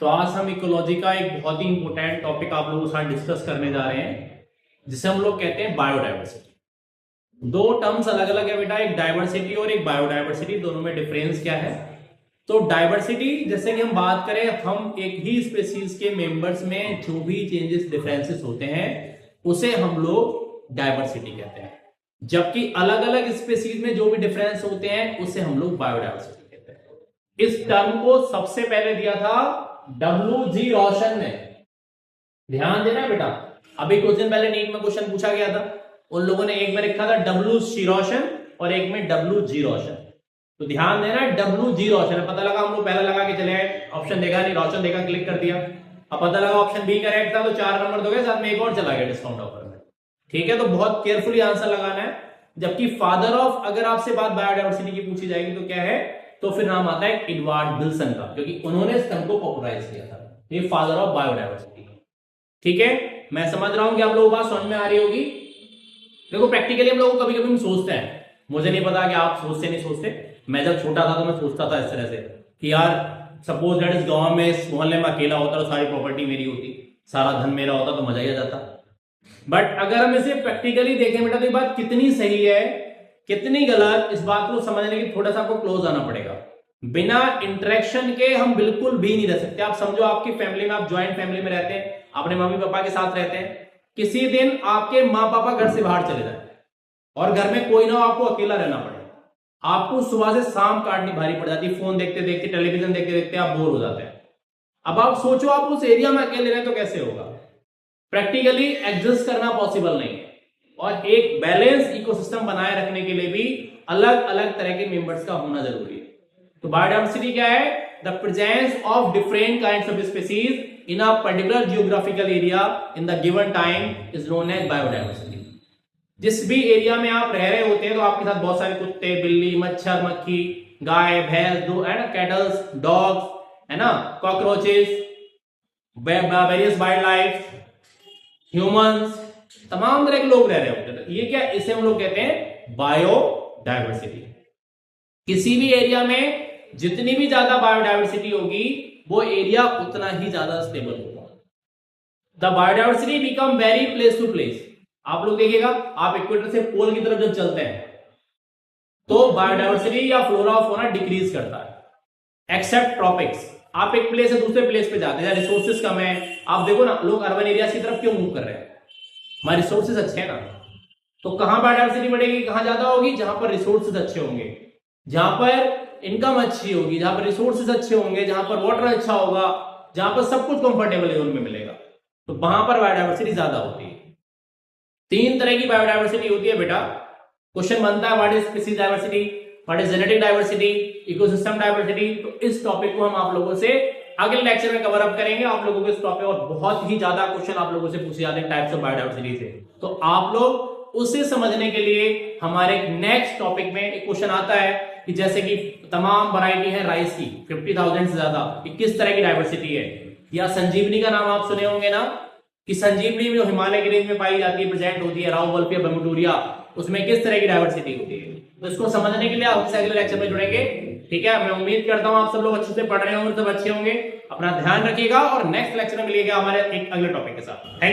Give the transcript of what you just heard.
तो आज हम इकोलॉजी का एक बहुत ही इंपॉर्टेंट टॉपिक आप लोगों के साथ डिस्कस करने जा रहे हैं, जिसे हम लोग कहते हैं बायोडायवर्सिटी। दो टर्म्स अलग अलग है बेटा, एक डायवर्सिटी और एक बायोडायवर्सिटी, दोनों में डिफरेंस क्या है? तो डायवर्सिटी जैसे कि हम बात करें, हम एक ही स्पेसीज के मेंबर्स में जो भी चेंजेस डिफरेंसेस होते हैं उसे हम लोग डायवर्सिटी कहते हैं, जबकि अलग अलग स्पेसीज में जो भी डिफरेंस होते हैं उसे हम लोग बायोडायवर्सिटी कहते हैं। इस टर्म को सबसे पहले दिया था W.G. रोशन ने। ध्यान देना बेटा, अभी कुछ दिन पहले नीट में क्वेश्चन पूछा गया था, उन लोगों ने एक में लिखा था W.C. रोशन और एक में W.G. रोशन। तो ध्यान देना, W.G. रोशन पता लगा, हम लोग पहले लगा के चले आए, ऑप्शन देखा नहीं, रोशन देखा, क्लिक कर दिया। अब पता लगा ऑप्शन बी करेक्ट था, तो 4 नंबर दोगे, साथ में एक और चला गया डिस्काउंट ऑफर में। ठीक है, तो बहुत केयरफुली आंसर लगाना है। जबकि फादर ऑफ अगर आपसे बात बायोडायवर्सिटी की पूछी जाएगी तो क्या है, तो फिर नाम आता है एडवर्ड विल्सन का, क्योंकि उन्होंने इस टर्म को पॉपुलराइज किया था। ये फादर ऑफ बायोडायवर्सिटी। ठीक है, मैं समझ रहा हूं कि आप लोगों को बात समझ में आ रही होगी। देखो प्रैक्टिकली हम लोग कभी कभी सोचते हैं, मुझे नहीं पता कि आप सोचते नहीं सोचते, मैं जब छोटा था तो मैं सोचता था इस तरह से कि यार सपोज दैट इस गांव में, इस मोहल्ले में अकेला होता तो सारी प्रॉपर्टी मेरी होती, सारा धन मेरा होता तो मजा ही आ जाता। बट अगर हम इसे प्रैक्टिकली देखें बेटा, तो ये बात कितनी सही है कितनी गलत, इस बात को समझने के थोड़ा सा आपको क्लोज आना पड़ेगा। बिना इंटरेक्शन के हम बिल्कुल भी नहीं रह सकते। आप समझो आपकी फैमिली में, आप ज्वाइंट फैमिली में रहते हैं, अपने मम्मी पापा के साथ रहते हैं, किसी दिन आपके माँ पापा घर से बाहर चले जाते हैं और घर में कोई ना हो, आपको अकेला रहना पड़े, आपको सुबह से शाम काटनी भारी पड़ जाती, फोन देखते देखते, टेलीविजन देखते देखते आप बोर हो जाते हैं। अब आप सोचो आप उस एरिया में अकेले रहे तो कैसे होगा? प्रैक्टिकली एडजस्ट करना पॉसिबल नहीं है। और एक बैलेंस इकोसिस्टम बनाए रखने के लिए भी अलग अलग तरह के मेंबर्स का होना जरूरी है। तो बायोडायवर्सिटी क्या है? The presence of different kinds of species in a particular geographical area in the given time is known as biodiversity. जिस भी एरिया में आप रह रहे होते हैं तो आपके साथ बहुत सारे कुत्ते, बिल्ली, मच्छर, मक्खी, गाय, भैंस, दो है ना, कैटल्स, डॉग्स, है ना, cockroaches, various wild life, humans, तमाम तरह के लोग रह रहे होते हैं। तो ये क्या, इसे हम लोग कहते हैं बायोडायवर्सिटी। किसी भी एरिया में जितनी भी ज्यादा बायोडायवर्सिटी होगी वो एरिया उतना ही ज्यादा स्टेबल होगा। The biodiversity become vary place to place. आप लोग देखिएगा, आप इक्वेटर से पोल की तरफ जब चलते हैं तो बायोडायवर्सिटी या फ्लोरा ऑफ फौना डिक्रीज करता है, एक्सेप्ट ट्रॉपिक्स। आप एक प्लेस से दूसरे प्लेस पे जाते हैं, रिसोर्सेज कम है, आप देखो ना लोग अर्बन एरिया की तरफ क्यों मूव कर रहे हैं? हमारे रिसोर्सेज अच्छे हैं ना। तो कहां बायोडायवर्सिटी बढ़ेगी, कहां ज्यादा होगी? जहां पर रिसोर्सेज अच्छे होंगे, जहां पर इनकम अच्छी होगी, जहां पर रिसोर्सेज अच्छे होंगे, जहां पर वाटर अच्छा होगा, जहां पर सब कुछ कंफर्टेबल जोन में मिलेगा, तो वहां पर बायोडायवर्सिटी ज्यादा होती है। 3 तरह की बायोडायवर्सिटी होती है बेटा। क्वेश्चन बनता है what is species diversity, what is genetic diversity, ecosystem diversity. तो इस टॉपिक को हम आप लोगों से अगले लेक्चर में कवर अप करेंगे। आप लोगों को इस टॉपिक और बहुत ही ज्यादा क्वेश्चन आप लोगों से पूछे जाते हैं टाइप्स ऑफ बायोडायवर्सिटी से। तो आप लोग उसे समझने के लिए हमारे नेक्स्ट टॉपिक में एक क्वेश्चन आता है कि जैसे कि तमाम वैरायटी है राइस की, 50,000 से ज्यादा, किस तरह की डायवर्सिटी है। या संजीवनी का नाम आप सुने होंगे ना, कि संजीवनी जो हिमालय की रेंज में पाई जाती है, प्रेजेंट होती है, राउ वल्पिया बेमुटूरिया, उसमें किस तरह की डायवर्सिटी होती है। तो इसको समझने के लिए आप अगले लेक्चर में जुड़ेंगे। ठीक है, मैं उम्मीद करता हूं आप सब लोग अच्छे से पढ़ रहे होंगे, सब अच्छे होंगे। अपना ध्यान रखिएगा और नेक्स्ट लेक्चर में मिलिएगा हमारे एक अगले टॉपिक के साथ। Thank you.